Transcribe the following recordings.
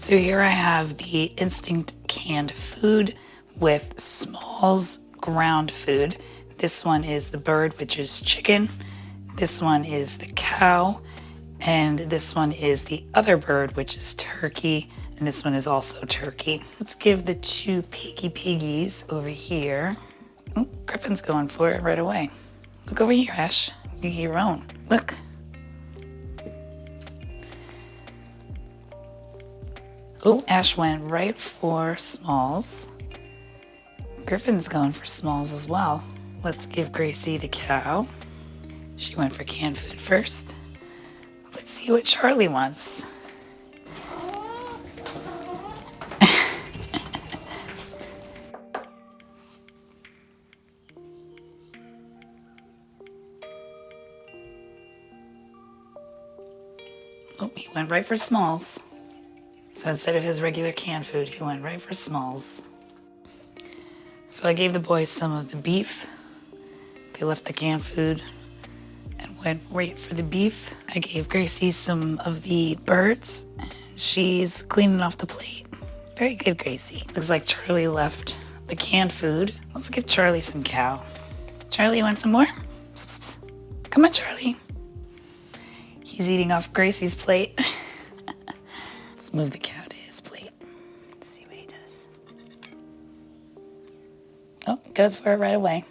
So here I have the Instinct canned food with Smalls ground food. This one is the bird, which is chicken. This one is the cow. And this one is the other bird, which is turkey. And this one is also turkey. Let's give the two piggies over here. Oh, Griffin's going for it right away. Look over here, Ash. You get your own. Look. Oh, Ash went right for Smalls. Griffin's going for Smalls as well. Let's give Gracie the cow. She went for canned food first. Let's see what Charlie wants. Oh, he went right for Smalls. So instead of his regular canned food, he went right for Smalls. So I gave the boys some of the beef. They left the canned food and went right for the beef. I gave Gracie some of the birds. And she's cleaning off the plate. Very good, Gracie. Looks like Charlie left the canned food. Let's give Charlie some cow. Charlie, you want some more? Psst, psst, psst. Come on, Charlie. He's eating off Gracie's plate. Let's move the cow to his plate. Let's see what he does. Oh, goes for it right away.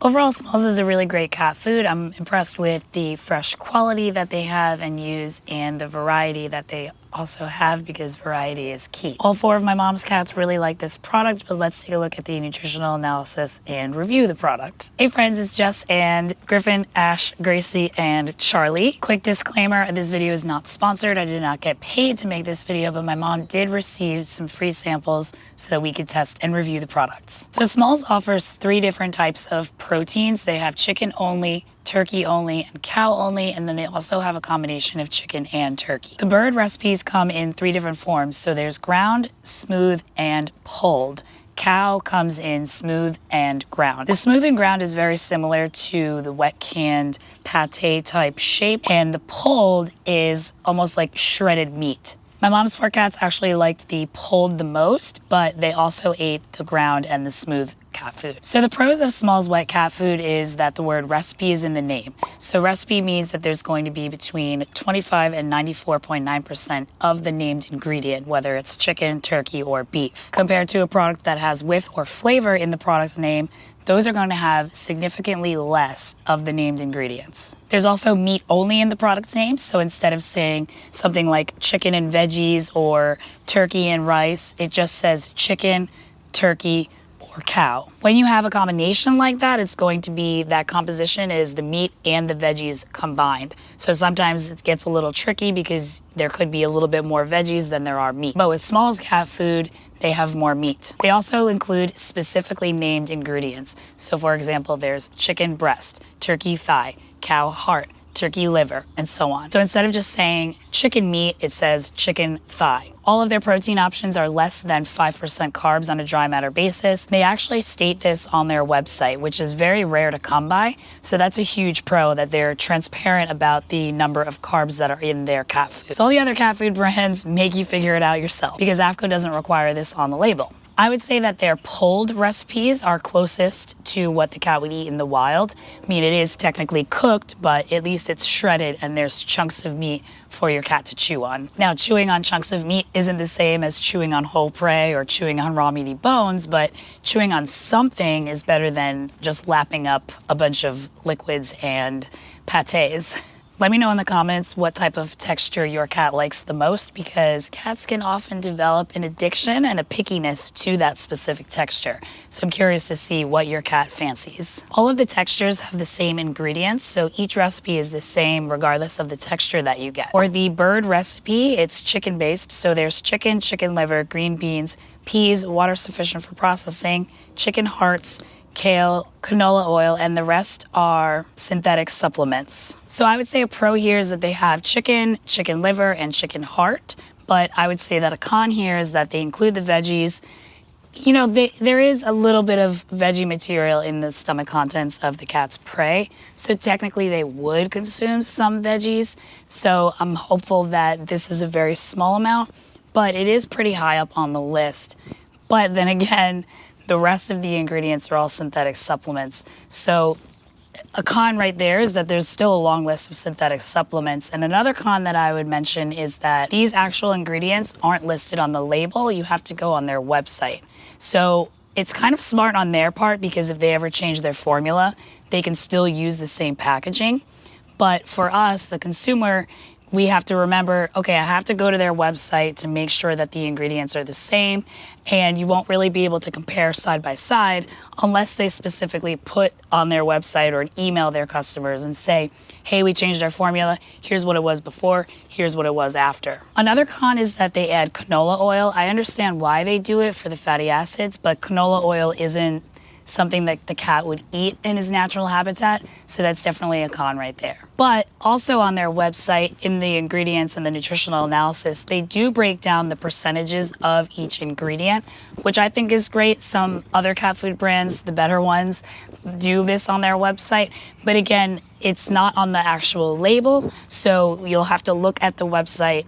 Overall, Smalls is a really great cat food. I'm impressed with the fresh quality that they have and use and the variety that they also have, because variety is key. All four of my mom's cats really like this product, but let's take a look at the nutritional analysis and review the product. Hey friends, it's Jess and Griffin, Ash, Gracie, and Charlie. Quick disclaimer, this video is not sponsored. I did not get paid to make this video, but my mom did receive some free samples so that we could test and review the products. So Smalls offers 3 different types of proteins. They have chicken only, turkey only, and cow only, and then they also have a combination of chicken and turkey. The bird recipes come in 3 different forms. So there's ground, smooth, and pulled. Cow comes in smooth and ground. The smooth and ground is very similar to the wet canned pate type shape, and the pulled is almost like shredded meat. My mom's 4 cats actually liked the pulled the most, but they also ate the ground and the smooth cat food. So the pros of Smalls wet cat food is that the word recipe is in the name. So recipe means that there's going to be between 25 and 94.9% of the named ingredient, whether it's chicken, turkey, or beef. Compared to a product that has with or flavor in the product's name, those are going to have significantly less of the named ingredients. There's also meat only in the product name, so instead of saying something like chicken and veggies or turkey and rice, it just says chicken, turkey, or cow. When you have a combination like that, it's going to be that composition is the meat and the veggies combined. So sometimes it gets a little tricky because there could be a little bit more veggies than there are meat. But with Smalls cat food, they have more meat. They also include specifically named ingredients. So for example, there's chicken breast, turkey thigh, cow heart, turkey liver, and so on. So instead of just saying chicken meat, it says chicken thigh. All of their protein options are less than 5% carbs on a dry matter basis. They actually state this on their website, which is very rare to come by. So that's a huge pro, that they're transparent about the number of carbs that are in their cat food. So all the other cat food brands make you figure it out yourself, because AAFCO doesn't require this on the label. I would say that their pulled recipes are closest to what the cat would eat in the wild. I mean, it is technically cooked, but at least it's shredded and there's chunks of meat for your cat to chew on. Now, chewing on chunks of meat isn't the same as chewing on whole prey or chewing on raw meaty bones, but chewing on something is better than just lapping up a bunch of liquids and pâtés. Let me know in the comments what type of texture your cat likes the most, because cats can often develop an addiction and a pickiness to that specific texture. So I'm curious to see what your cat fancies. All of the textures have the same ingredients, so each recipe is the same regardless of the texture that you get. For the bird recipe, it's chicken based, so there's chicken, chicken liver, green beans, peas, water sufficient for processing, chicken hearts, kale, canola oil, and the rest are synthetic supplements. So I would say a pro here is that they have chicken, chicken liver, and chicken heart, but I would say that a con here is that they include the veggies. You know, there is a little bit of veggie material in the stomach contents of the cat's prey, so technically they would consume some veggies, so I'm hopeful that this is a very small amount. but it is pretty high up on the list. But then again, the rest of the ingredients are all synthetic supplements. So a con right there is that there's still a long list of synthetic supplements. And another con that I would mention is that these actual ingredients aren't listed on the label. You have to go on their website. So it's kind of smart on their part, because if they ever change their formula, they can still use the same packaging. But for us, the consumer, we have to remember, okay, I have to go to their website to make sure that the ingredients are the same, and you won't really be able to compare side by side unless they specifically put on their website or email their customers and say, hey, we changed our formula, here's what it was before, here's what it was after. Another con is that they add canola oil. I understand why they do it for the fatty acids, but canola oil isn't something that the cat would eat in his natural habitat, so that's definitely a con right there. But also on their website, in the ingredients and the nutritional analysis, they do break down the percentages of each ingredient, which I think is great. Some other cat food brands, the better ones, do this on their website, but again, it's not on the actual label, so you'll have to look at the website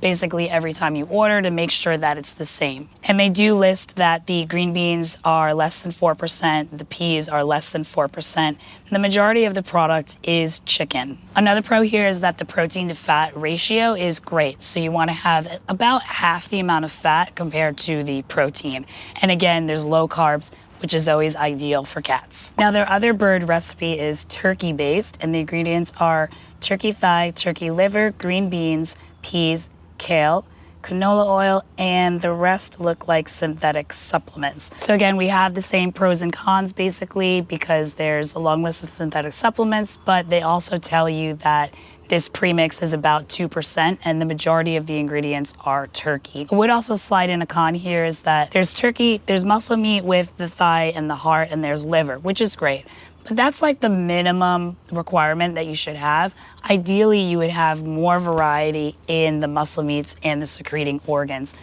basically every time you order to make sure that it's the same. And they do list that the green beans are less than 4%, the peas are less than 4%, and the majority of the product is chicken. Another pro here is that the protein to fat ratio is great. So you want to have about half the amount of fat compared to the protein. And again, there's low carbs, which is always ideal for cats. Now, their other bird recipe is turkey based, and the ingredients are turkey thigh, turkey liver, green beans, peas, kale, canola oil, and the rest look like synthetic supplements. So again, we have the same pros and cons basically, because there's a long list of synthetic supplements, but they also tell you that this premix is about 2% and the majority of the ingredients are turkey. I would also slide in a con here is that there's turkey, there's muscle meat with the thigh and the heart, and there's liver, which is great. But that's like the minimum requirement that you should have. Ideally, you would have more variety in the muscle meats and the secreting organs.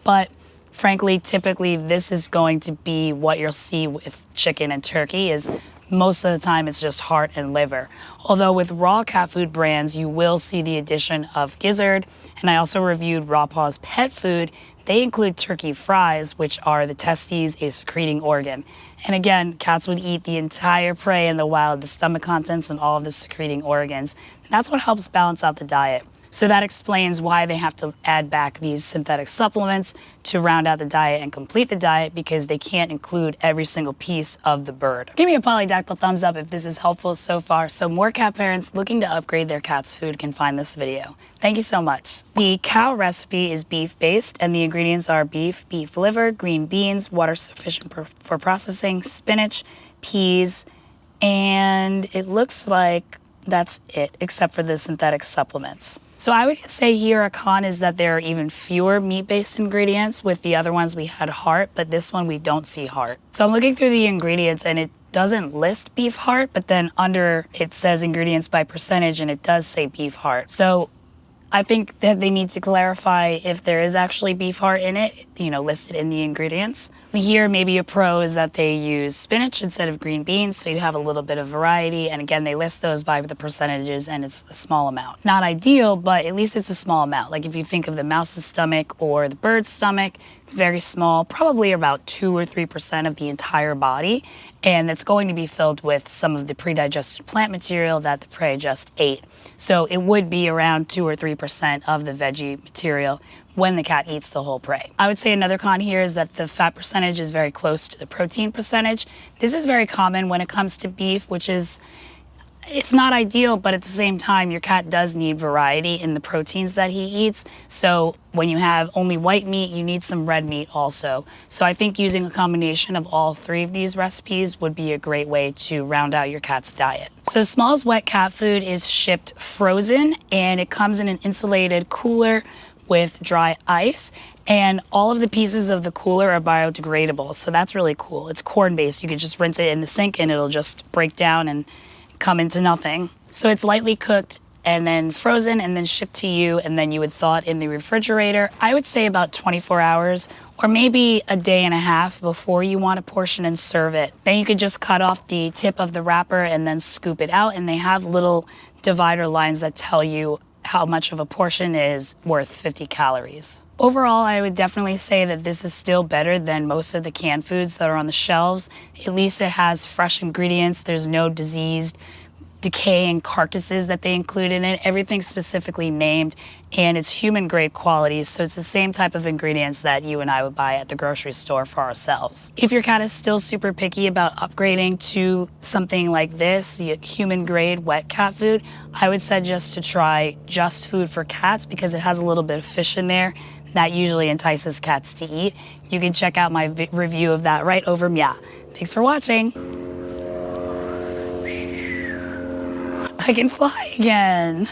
But frankly, typically, this is going to be what you'll see with chicken and turkey, is most of the time it's just heart and liver. Although with raw cat food brands, you will see the addition of gizzard. And I also reviewed Raw Paws Pet Food. They include turkey fries, which are the testes, a secreting organ. And again, cats would eat the entire prey in the wild, the stomach contents and all of the secreting organs. That's what helps balance out the diet. So that explains why they have to add back these synthetic supplements to round out the diet and complete the diet, because they can't include every single piece of the bird. Give me a polydactyl thumbs up if this is helpful so far, so more cat parents looking to upgrade their cat's food can find this video. Thank you so much. The cow recipe is beef based, and the ingredients are beef, beef liver, green beans, water sufficient for processing, spinach, peas, and it looks like that's it, except for the synthetic supplements. So I would say here a con is that there are even fewer meat-based ingredients. With the other ones we had heart, but this one we don't see heart. So I'm looking through the ingredients and it doesn't list beef heart, but then under it says ingredients by percentage and it does say beef heart. So I think that they need to clarify if there is actually beef heart in it, listed in the ingredients. Here, maybe a pro is that they use spinach instead of green beans, so you have a little bit of variety. And again, they list those by the percentages, and it's a small amount. Not ideal, but at least it's a small amount. Like if you think of the mouse's stomach or the bird's stomach, it's very small, probably about 2 or 3% of the entire body. And it's going to be filled with some of the pre-digested plant material that the prey just ate. So it would be around 2 or 3% of the veggie material when the cat eats the whole prey. I would say another con here is that the fat percentage is very close to the protein percentage. This is very common when it comes to beef, which is, it's not ideal, but at the same time, your cat does need variety in the proteins that he eats. So when you have only white meat, you need some red meat also. So I think using a combination of all three of these recipes would be a great way to round out your cat's diet. So Small's wet cat food is shipped frozen, and it comes in an insulated cooler with dry ice, and all of the pieces of the cooler are biodegradable. So that's really cool. It's corn-based. You could just rinse it in the sink and it'll just break down and come into nothing. So it's lightly cooked and then frozen and then shipped to you, and then you would thaw it in the refrigerator. I would say about 24 hours or maybe a day and a half before you want to portion and serve it. Then you could just cut off the tip of the wrapper and then scoop it out, and they have little divider lines that tell you how much of a portion is worth 50 calories. Overall, I would definitely say that this is still better than most of the canned foods that are on the shelves. At least it has fresh ingredients. There's no diseased, decaying carcasses that they include in it. Everything's specifically named, and it's human grade quality, so it's the same type of ingredients that you and I would buy at the grocery store for ourselves. If your cat is still super picky about upgrading to something like this, human grade wet cat food, I would suggest to try Just Food for Cats because it has a little bit of fish in there. That usually entices cats to eat. You can check out my review of that right over Meow. Thanks for watching. I can fly again.